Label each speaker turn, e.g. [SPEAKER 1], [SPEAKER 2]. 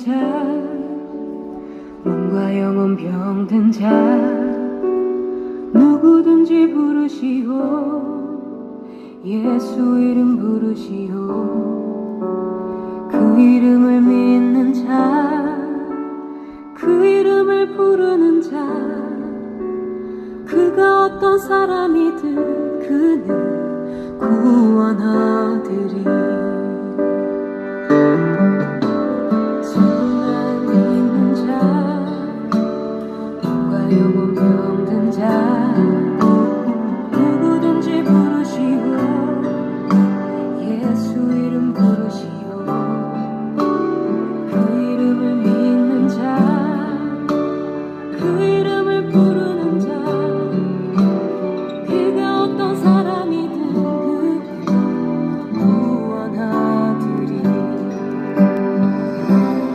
[SPEAKER 1] 자, 몸과 영혼 병든 자, 누구든지 부르시오. 예수 이름 부르시오. 그 이름을 믿는 자, 그 이름을 부르는 자, 그가 어떤 사람이든